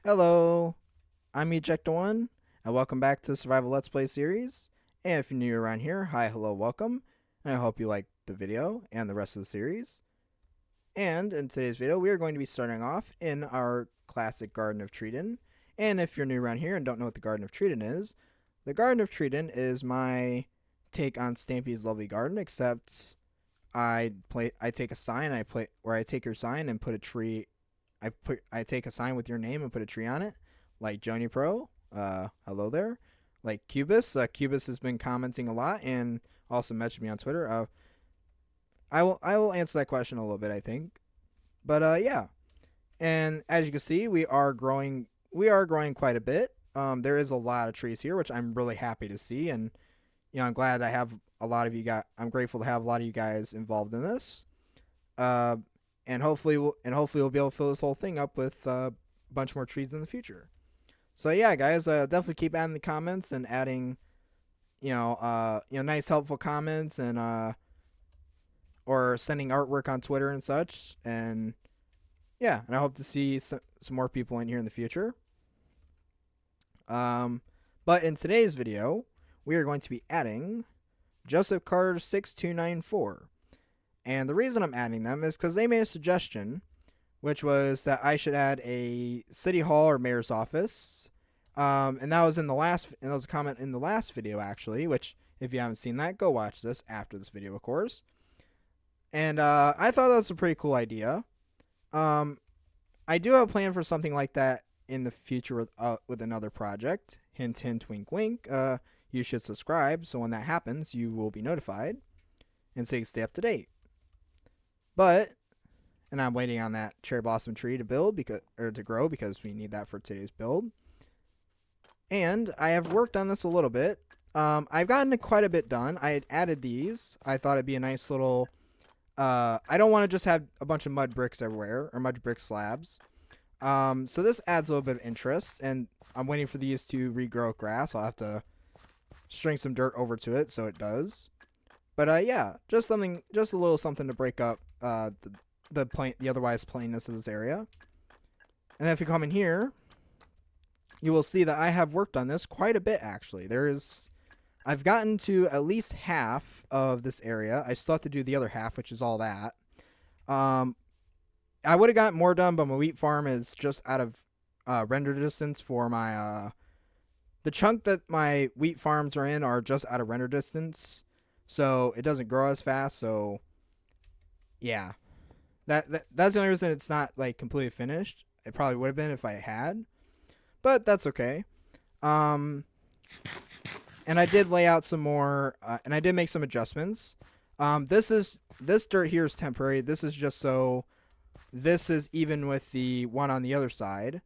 Hello, I'm Ejecta1, and welcome back to the Survival Let's Play series. And if you're new around here, hi, hello, welcome, and I hope you like the video and the rest of the series. And in today's video, we are going to be starting off in our classic Garden of Treden. And if you're new around here and don't know what the Garden of Treden is, the Garden of Treden is my take on Stampy's Lovely Garden, except I take a sign, I take your sign and put a tree. I take a sign with your name and put a tree on it, like Joni Pro. Hello there. Like Cubus. Cubus has been commenting a lot and also messaged me on Twitter. I will answer that question a little bit, I think. But yeah. And as you can see, we are growing quite a bit. There is a lot of trees here, which I'm really happy to see, and I'm glad I have a lot of you guys. I'm grateful to have a lot of you guys involved in this. And hopefully we'll be able to fill this whole thing up with a bunch more trees in the future. So yeah, guys, definitely keep adding the comments and adding, nice helpful comments and or sending artwork on Twitter and such. And yeah, and I hope to see some more people in here in the future. But in today's video, we are going to be adding Joseph Carter 6294. And the reason I'm adding them is because they made a suggestion, which was that I should add a city hall or mayor's office. And that was a comment in the last video, actually, which if you haven't seen that, go watch this after this video, of course. And I thought that was a pretty cool idea. I do have a plan for something like that in the future with another project. Hint, hint, wink, wink. You should subscribe, so when that happens, you will be notified, and so you can stay up to date. And I'm waiting on that cherry blossom tree to grow because we need that for today's build. And I have worked on this a little bit. I've gotten quite a bit done. I had added these. I thought it'd be a nice little. I don't want to just have a bunch of mud bricks everywhere or mud brick slabs. So this adds a little bit of interest, and I'm waiting for these to regrow grass. I'll have to string some dirt over to it so it does. But yeah, just a little something to break up the otherwise plainness of this area. And then if you come in here, you will see that I have worked on this quite a bit, actually. I've gotten to at least half of this area. I still have to do the other half, which is all that. I would have gotten more done, but my wheat farm is just out of render distance for my the chunk that my wheat farms are in are just out of render distance, so it doesn't grow as fast. So yeah, that's the only reason it's not like completely finished. It probably would have been if I had, but that's okay. And I did lay out some more, and I did make some adjustments. This dirt here is temporary. This is just so this is even with the one on the other side,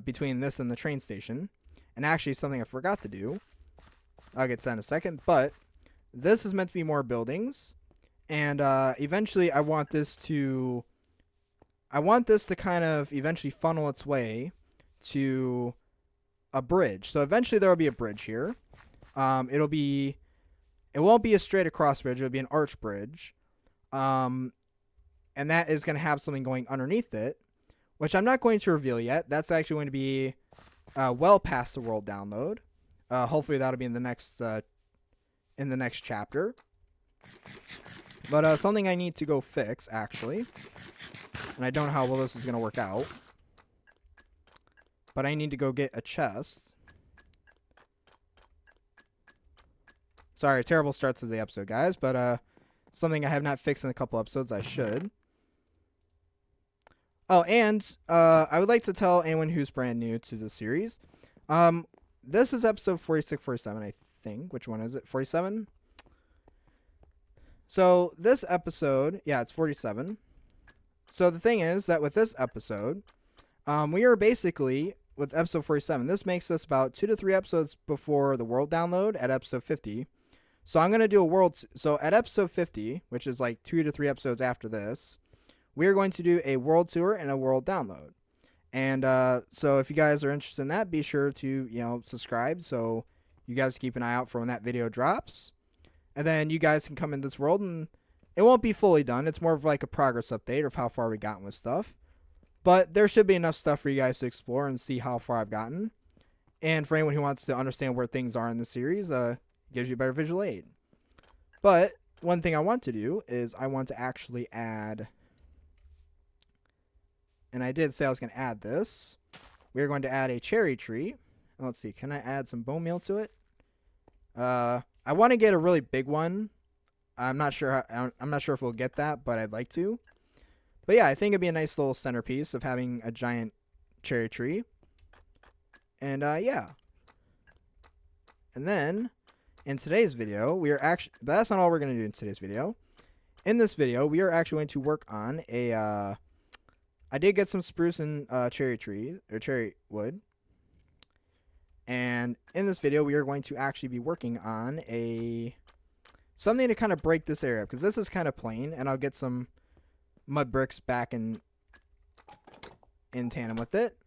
between this and the train station. And actually, something I forgot to do. I'll get to that in a second. But this is meant to be more buildings, and eventually, I want this to kind of eventually funnel its way to a bridge. So eventually, there will be a bridge here. It won't be a straight across bridge. It'll be an arch bridge. And that is going to have something going underneath it, which I'm not going to reveal yet. That's actually going to be well past the world download. Hopefully that'll be in the next chapter. But something I need to go fix, actually, and I don't know how well this is going to work out, but I need to go get a chest. Sorry, terrible start to the episode, guys, but something I have not fixed in a couple episodes. I should. Oh, and I would like to tell anyone who's brand new to the series, this is episode 46, 47, I think. Which one is it? 47? So this episode, yeah, it's 47. So the thing is that with this episode, we are basically, with episode 47, this makes us about 2 to 3 episodes before the world download at episode 50. So I'm going to do a world, so at episode 50, which is like 2 to 3 episodes after this, we are going to do a world tour and a world download. And so if you guys are interested in that, be sure to, subscribe so you guys keep an eye out for when that video drops. And then you guys can come in this world, and it won't be fully done. It's more of like a progress update of how far we gotten with stuff. But there should be enough stuff for you guys to explore and see how far I've gotten. And for anyone who wants to understand where things are in the series, gives you a better visual aid. But one thing I want to do is I want to actually add, and I did say I was going to add this. We're going to add a cherry tree. Let's see, can I add some bone meal to it? I want to get a really big one. I'm not sure if we'll get that, but I'd like to. But yeah, I think it'd be a nice little centerpiece of having a giant cherry tree. And yeah. And then in today's video, but that's not all we're going to do in today's video. In this video, we are actually going to work on I did get some spruce and cherry wood. And in this video, we are going to actually be working on something to kind of break this area, because this is kind of plain, and I'll get some mud bricks back in tandem with it.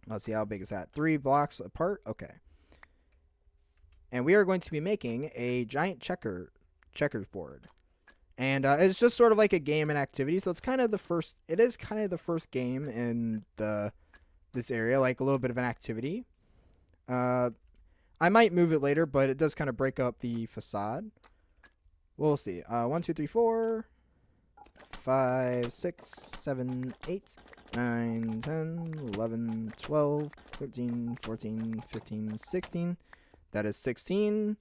Let's see, how big is that? 3 blocks apart? Okay. And we are going to be making a giant checkers board. And it's just sort of like a game and activity, so it's kind of the first game in this area, like a little bit of an activity. I might move it later, but it does kind of break up the facade. We'll see. 1, 2, 3, 4, 5, 6, 7, 8, 9, 10, 11, 12, 13, 14, 15, 16. That is 16.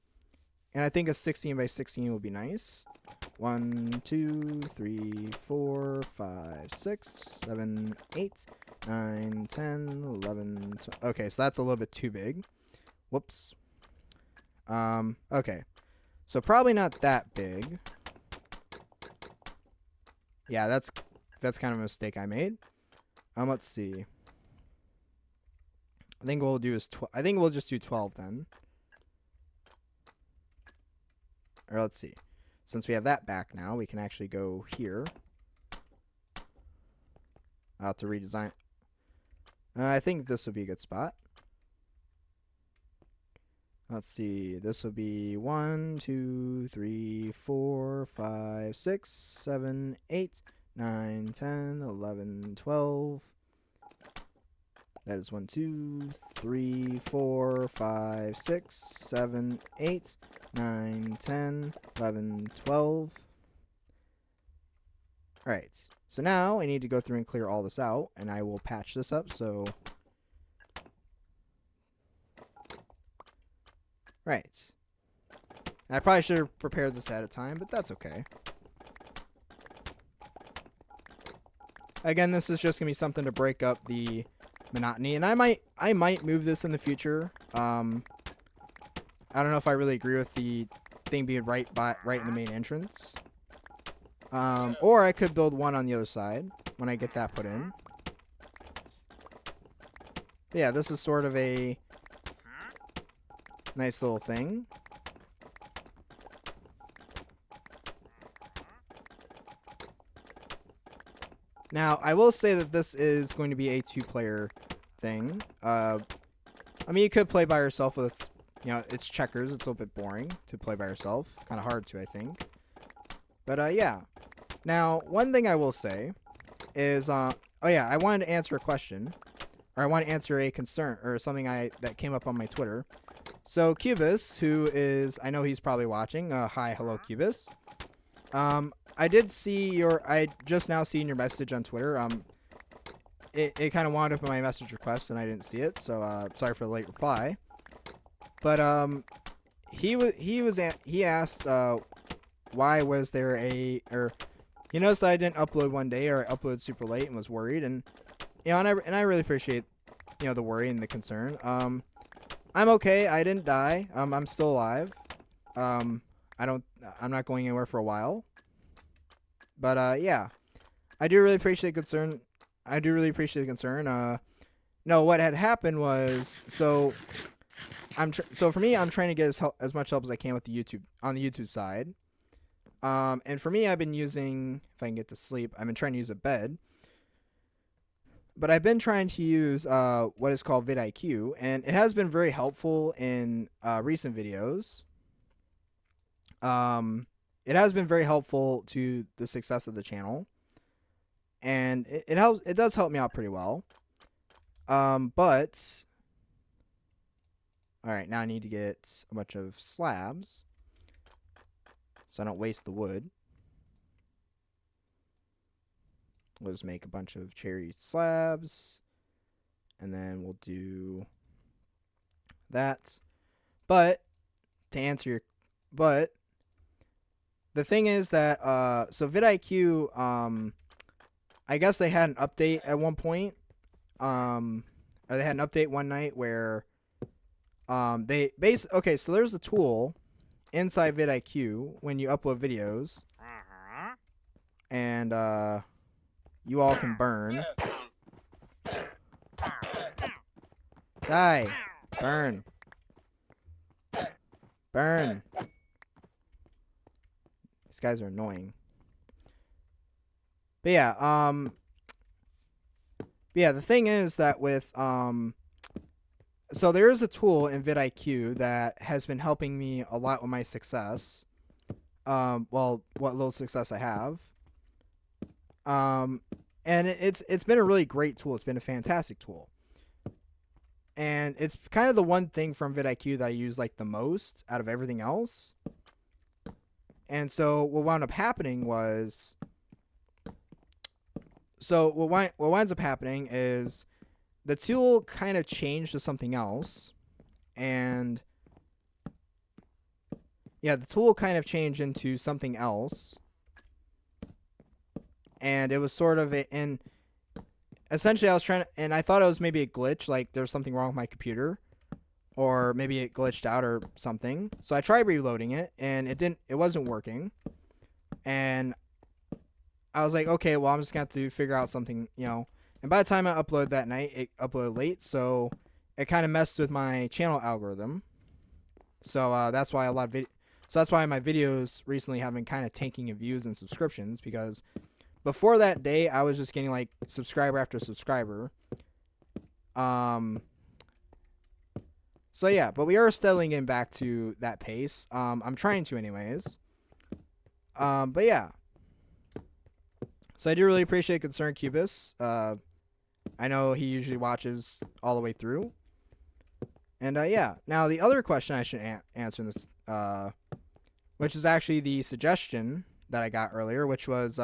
And I think a 16 by 16 would be nice. 1, 2, 3, 4, 5, 6, 7, 8, 9, 10, 11, 12. Okay, so that's a little bit too big. Whoops. Okay. So probably not that big. Yeah, that's kind of a mistake I made. Let's see. I think we'll just do 12 then. Or let's see. Since we have that back now, we can actually go here. I'll have to redesign. I think this would be a good spot. Let's see. This will be 1, 2, 3, 4, 5, 6, 7, 8, 9, 10, 11, 12. That is 1, 2, 3, 4, 5, 6, 7, 8, 9, 10, 11, 12. Alright. So now I need to go through and clear all this out, and I will patch this up, so... Right. I probably should have prepared this ahead of time, but that's okay. Again, this is just going to be something to break up the monotony, and I might move this in the future. I don't know if I really agree with the thing being right in the main entrance. Or I could build one on the other side when I get that put in. But yeah, this is sort of a nice little thing. Now, I will say that this is going to be a 2-player thing. I mean, you could play by yourself with, it's checkers. It's a little bit boring to play by yourself. Kind of hard to, I think. But, yeah. Now, one thing I will say is, oh yeah, I wanted to answer a question. Or I want to answer a concern, or something that came up on my Twitter. So, Cubus, who is, I know he's probably watching. Hi, hello, Cubus. I just now seen your message on Twitter. It kind of wound up in my message request, and I didn't see it, so, sorry for the late reply. But, he asked, why was there he noticed that I didn't upload one day, or I uploaded super late and was worried, and, and I really appreciate, the worry and the concern. I'm okay. I didn't die. I'm still alive. I'm not going anywhere for a while. But, yeah. I do really appreciate the concern. No, what had happened was, so for me, I'm trying to get as much help as I can with the YouTube side. And for me, I've been using, if I can get to sleep, I've been trying to use a bed. But I've been trying to use what is called vidIQ, and it has been very helpful in recent videos. It has been very helpful to the success of the channel. and it helps. It does help me out pretty well. But all right, now I need to get a bunch of slabs so I don't waste the wood. We'll just make a bunch of cherry slabs, and then we'll do that. But to answer your, but the thing is that so vidIQ, I guess they had an update at one point, or they had an update one night where okay, so there's a tool inside vidIQ when you upload videos, and you all can burn. Die. Burn. Burn. These guys are annoying. But yeah, the thing is that with so there is a tool in vidIQ that has been helping me a lot with my success. Well, what little success I have. And it's been a really great tool. It's been a fantastic tool. And it's kind of the one thing from vidIQ that I use like the most out of everything else. And so what wound up happening was, what winds up happening is the tool kind of changed to something else. And yeah, the tool kind of changed into something else. And it was sort of and essentially I was trying to, and I thought it was maybe a glitch, like there's something wrong with my computer, or maybe it glitched out or something. So I tried reloading it, and it wasn't working. And I was like, okay, well, I'm just going to have to figure out something, And by the time I uploaded that night, it uploaded late, so it kind of messed with my channel algorithm. So that's why that's why my videos recently have been kind of tanking in views and subscriptions, because before that day, I was just getting like subscriber after subscriber. So yeah, but we are steadily getting back to that pace. I'm trying to anyways. But yeah. So I do really appreciate Concerned Cubist. I know he usually watches all the way through. And yeah, now the other question I should answer in this, which is actually the suggestion that I got earlier, which was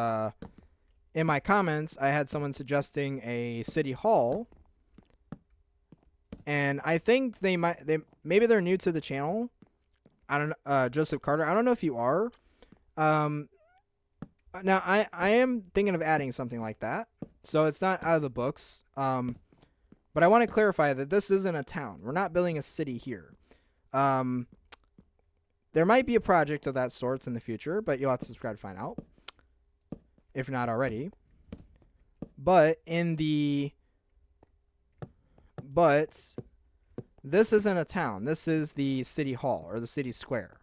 in my comments, I had someone suggesting a city hall, and I think maybe they're new to the channel. I don't know, Joseph Carter. I don't know if you are. Now I am thinking of adding something like that, so it's not out of the books. But I want to clarify that this isn't a town. We're not building a city here. There might be a project of that sort in the future, but you'll have to subscribe to find out, if not already. But this isn't a town. This is the city hall, or the city square,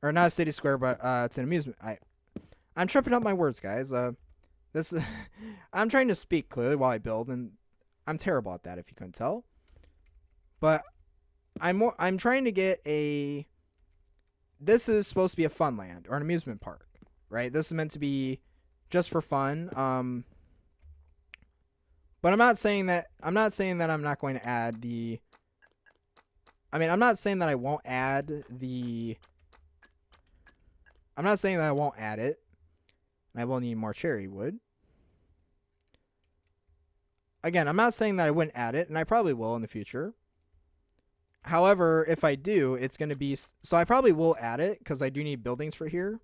or not a city square, but it's an amusement. I'm tripping up my words, guys. I'm trying to speak clearly while I build, and I'm terrible at that, if you couldn't tell. But I'm trying to get this is supposed to be a funland, or an amusement park, right? This is meant to be just for fun. But I'm not saying that I'm not going to add the I'm not saying that I won't add I'm not saying that I won't add it. I will need more cherry wood. Again, I'm not saying that I wouldn't add it, and I probably will in the future. However, if I do, it's going to be... So I probably will add it, because I do need buildings for here.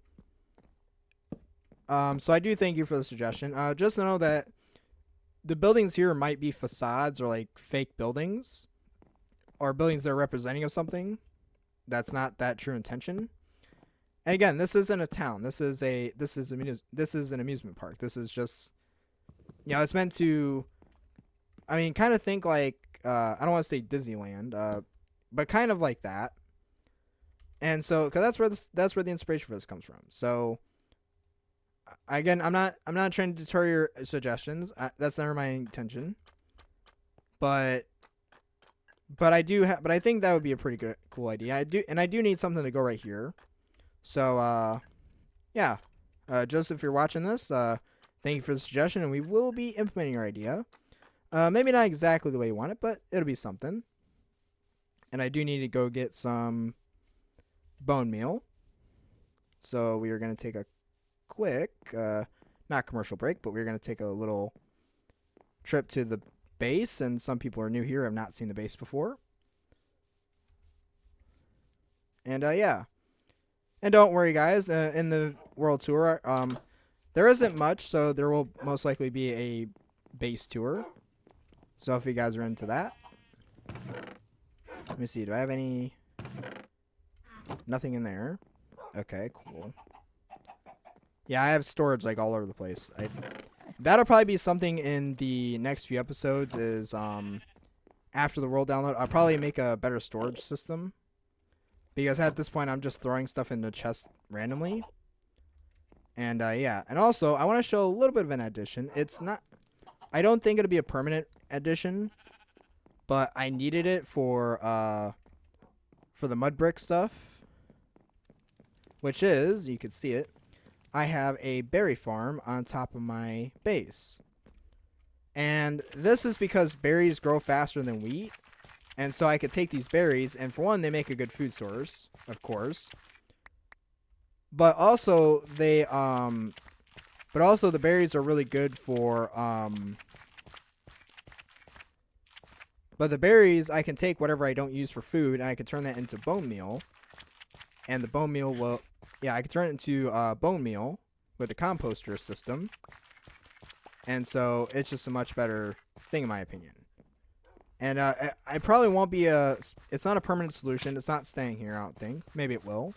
So I do thank you for the suggestion. Just know that the buildings here might be facades or like fake buildings, or buildings that are representing of something that's not that true intention. And again, this isn't a town. This is an amusement park. This is just, it's meant to, kind of think like, I don't want to say Disneyland, but kind of like that. And so, because that's where the inspiration for this comes from. So, again, I'm not trying to deter your suggestions. That's never my intention. But I think that would be a pretty cool idea. I do need something to go right here. So, yeah. Joseph, if you're watching this, thank you for the suggestion, and we will be implementing your idea. Maybe not exactly the way you want it, but it'll be something. And I do need to go get some bone meal. So we are going to take a quick, not commercial break, but we're going to take a little trip to the base. And some people are new here, have not seen the base before. And yeah. And don't worry, guys. In the world tour, there isn't much, so there will most likely be a base tour. So if you guys are into that. Let me see. Do I have any? Nothing in there. Okay, cool. Yeah, I have storage like all over the place. That'll probably be something in the next few episodes is after the world download, I'll probably make a better storage system. Because at this point, I'm just throwing stuff in the chest randomly. And yeah, and also I want to show a little bit of an addition. It's not, I don't think it'll be a permanent addition, but I needed it for the mud brick stuff, which is, you can see it, I have a berry farm on top of my base. And this is because berries grow faster than wheat. And so I could take these berries, and for one, they make a good food source, of course. But also the berries are really good for but the berries, I can take whatever I don't use for food, and I can turn that into bone meal. And the bone meal will, yeah, I can turn it into bone meal with the composter system. And so it's just a much better thing, in my opinion. And I probably won't be it's not a permanent solution. It's not staying here, I don't think. Maybe it will.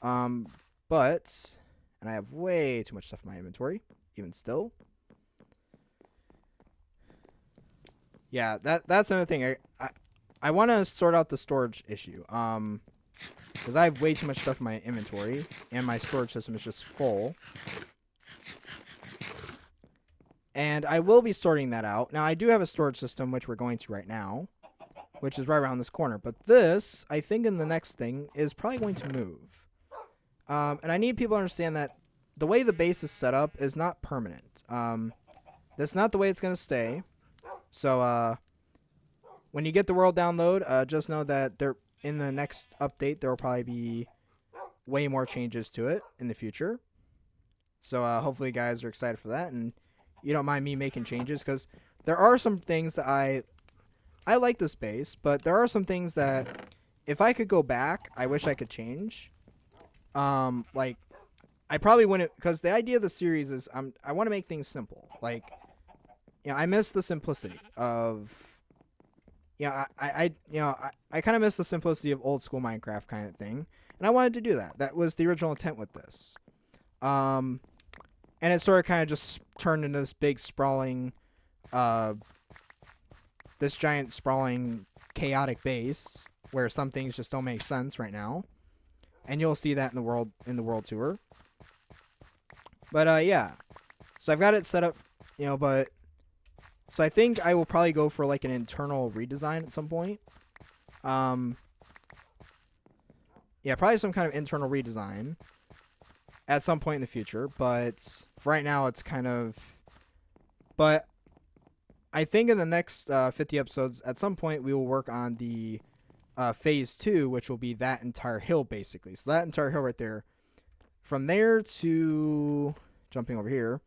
But, and I have way too much stuff in my inventory, even still. Yeah, that's another thing. I want to sort out the storage issue. Because I have way too much stuff in my inventory, and my storage system is just full. And I will be sorting that out. Now, I do have a storage system, which we're going to right now, which is right around this corner. But this, I think in the next thing, is probably going to move. And I need people to understand that the way the base is set up is not permanent. That's not the way it's going to stay. So, when you get the world download, just know that in the next update, there will probably be way more changes to it in the future. So, hopefully you guys are excited for that, and you don't mind me making changes, because there are some things that I like this base, but there are some things that if I could go back, I wish I could change. Like, I probably wouldn't, because the idea of the series is I want to make things simple. Like, I miss the simplicity of, I kind of miss the simplicity of old school Minecraft kind of thing, and I wanted to do that. That was the original intent with this. And it sort of kind of just turned into this big sprawling, this giant sprawling chaotic base where some things just don't make sense right now, and you'll see that in the world tour. But yeah, so I've got it set up, but. So I think I will probably go for like an internal redesign at some point. Yeah, probably some kind of internal redesign at some point in the future. But for right now, it's kind of... But I think in the next 50 episodes, at some point, we will work on the phase 2, which will be that entire hill, basically. So that entire hill right there. From there to... Jumping over here.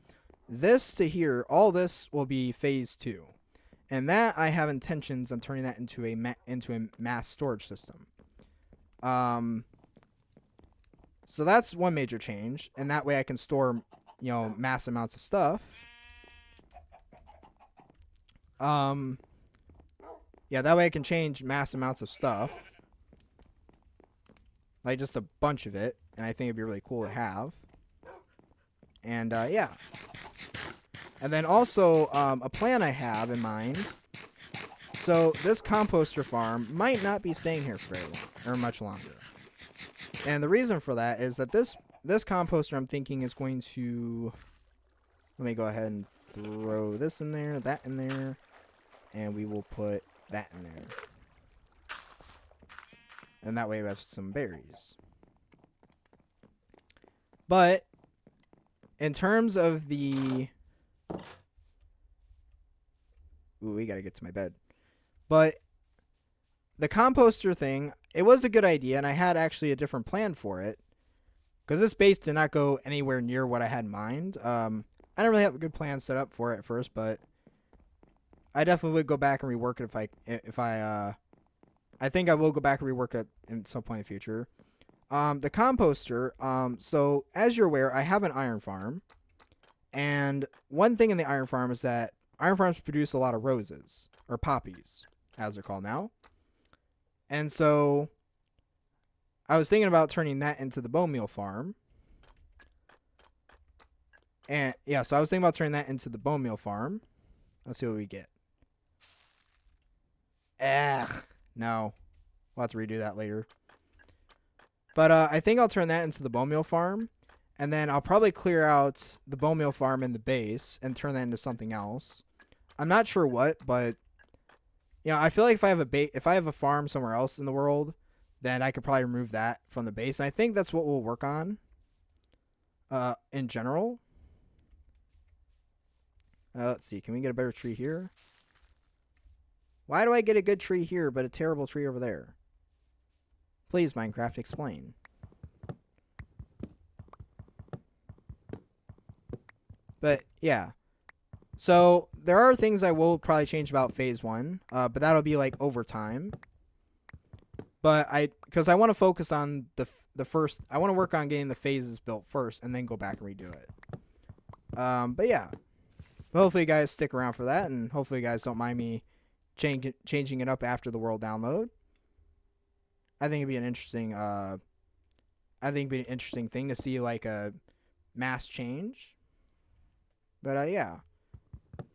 This to here, all this will be phase 2, and that I have intentions on turning that into a mass storage system. So that's one major change, and that way I can store, mass amounts of stuff. Yeah, that way I can change mass amounts of stuff, like just a bunch of it, and I think it'd be really cool to have. And, yeah. And then also, a plan I have in mind. So, this composter farm might not be staying here for very long, or much longer. And the reason for that is that this composter, I'm thinking, is going to... Let me go ahead and throw this in there, that in there, and we will put that in there. And that way we have some berries. But... in terms of the... Ooh, we gotta get to my bed. But the composter thing, it was a good idea, and I had actually a different plan for it. Because this base did not go anywhere near what I had in mind. I didn't really have a good plan set up for it at first, but I definitely would go back and rework it I think I will go back and rework it in some point in the future. The composter, so as you're aware, I have an iron farm. And one thing in the iron farm is that iron farms produce a lot of roses, or poppies, as they're called now. And so I was thinking about turning that into the bone meal farm. And yeah, so I was thinking about turning that into the bone meal farm. Let's see what we get. No. We'll have to redo that later. But I think I'll turn that into the bone meal farm. And then I'll probably clear out the bone meal farm in the base and turn that into something else. I'm not sure what, but I feel like if I have a farm somewhere else in the world, then I could probably remove that from the base. And I think that's what we'll work on in general. Let's see. Can we get a better tree here? Why do I get a good tree here but a terrible tree over there? Please, Minecraft, explain. But, yeah. So, there are things I will probably change about Phase 1. But that'll be, like, over time. But because I want to focus on the first... I want to work on getting the phases built first and then go back and redo it. But, yeah. But hopefully you guys stick around for that. And hopefully you guys don't mind me changing it up after the world download. I think it'd be an interesting thing to see, like, a mass change. But yeah.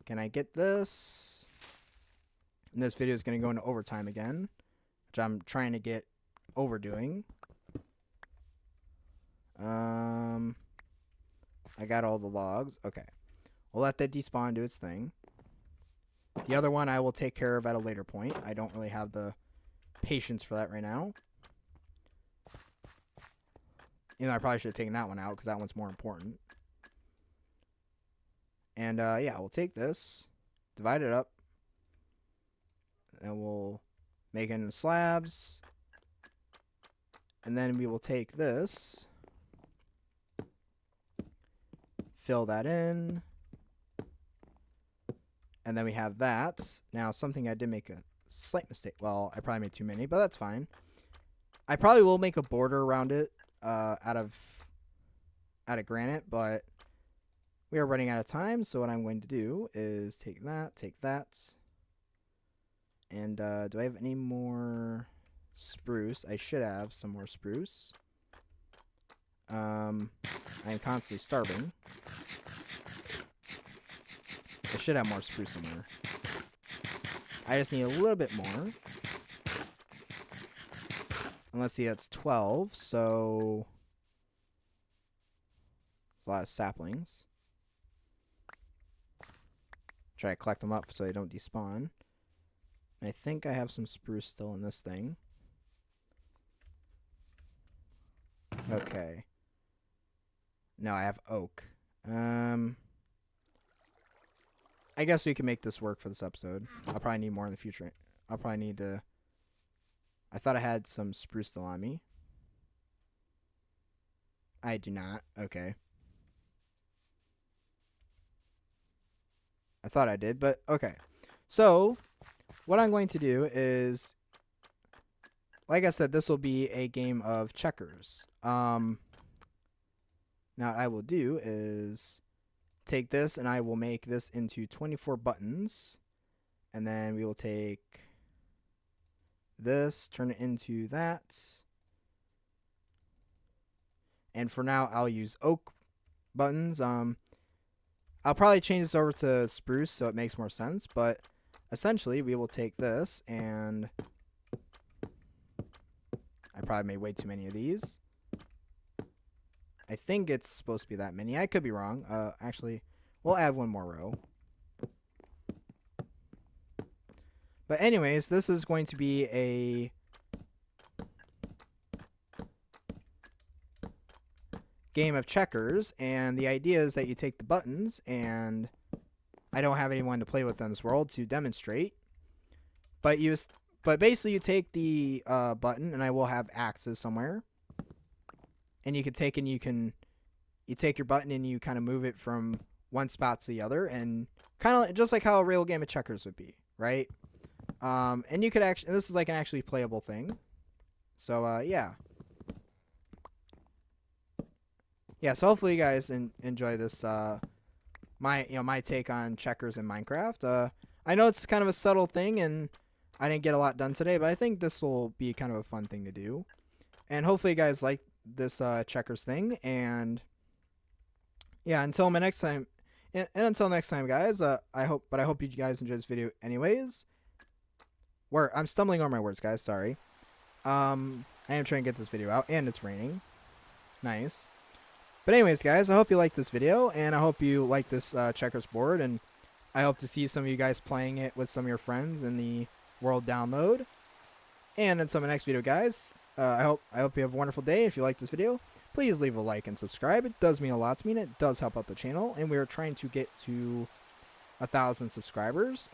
Can I get this? And this video is going to go into overtime again, which I'm trying to get overdoing. I got all the logs. Okay. We'll let that despawn do its thing. The other one I will take care of at a later point. I don't really have the patience for that right now. I probably should have taken that one out because that one's more important. And yeah, we'll take this, divide it up, and we'll make it into slabs. And then we will take this, fill that in. And then we have that. Now, something I did make a slight mistake. Well, I probably made too many, but that's fine. I probably will make a border around it out of granite, but we are running out of time. So what I'm going to do is take that. And do I have any more spruce? I should have some more spruce. I am constantly starving. I should have more spruce somewhere. I just need a little bit more. And let's see, that's 12, so there's a lot of saplings. Try to collect them up so they don't despawn. And I think I have some spruce still in this thing. Okay. No, I have oak. I guess we can make this work for this episode. I'll probably need more in the future. I'll probably need to... I thought I had some spruce still on me. I do not. Okay. I thought I did, but okay. So, what I'm going to do is... Like I said, this will be a game of checkers. Now, what I will do is... take this and I will make this into 24 buttons, and then we will take this, turn it into that, and for now I'll use oak buttons. I'll probably change this over to spruce so it makes more sense, but essentially we will take this, and I probably made way too many of these. I think it's supposed to be that many. I could be wrong. Actually, we'll add one more row. But anyways, this is going to be a game of checkers, and the idea is that you take the buttons, and I don't have anyone to play with in this world to demonstrate, but basically you take the button, and I will have axes somewhere, and you take your button and you kind of move it from one spot to the other, and kind of just like how a real game of checkers would be, right? And you could actually, this is like an actually playable thing. So yeah. Yeah, so hopefully you guys enjoy this my take on checkers in Minecraft. I know it's kind of a subtle thing and I didn't get a lot done today, but I think this will be kind of a fun thing to do. And hopefully you guys like this checkers thing, and yeah, until next time, until next time, guys, I hope you guys enjoyed this video anyways. I'm stumbling on my words, guys, sorry. I am trying to get this video out, and it's raining. Nice. But anyways, guys, I hope you liked this video, and I hope you like this checkers board, and I hope to see some of you guys playing it with some of your friends in the world download. And until my next video, guys, I hope you have a wonderful day. If you like this video, please leave a like and subscribe. It does mean a lot to me, and it does help out the channel, and we are trying to get to 1,000 subscribers.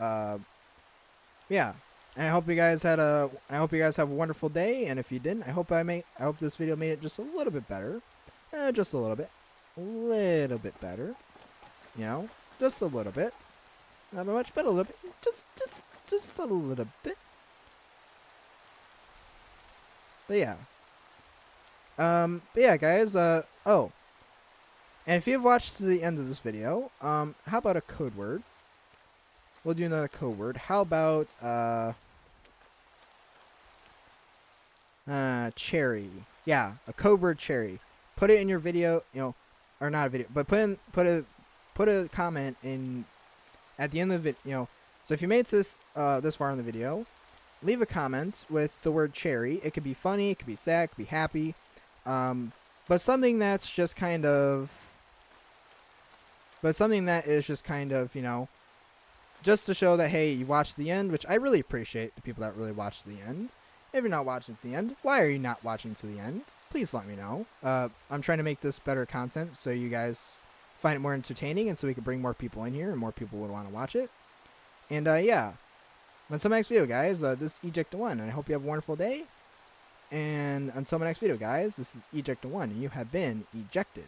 Yeah. And I hope you guys have a wonderful day. And if you didn't, I hope this video made it just a little bit better. Just a little bit better. You know, just a little bit. Not by much, but a little bit. Just a little bit. But yeah. But yeah, guys. Oh. And if you've watched to the end of this video, how about a code word? We'll do another code word. How about cherry? Yeah, a code word cherry. Put it in your video, or not a video, but put a comment in at the end of the video. So if you made this far in the video, leave a comment with the word cherry. It could be funny, it could be sad, it could be happy, but something that's just kind of, just to show that, hey, you watched the end, which I really appreciate the people that really watch to the end. If you're not watching to the end, why are you not watching to the end? Please let me know. I'm trying to make this better content so you guys find it more entertaining, and so we can bring more people in here and more people would want to watch it. And yeah, until my next video, guys, this is Eject1, and I hope you have a wonderful day. And until my next video, guys, this is Eject1, and you have been ejected.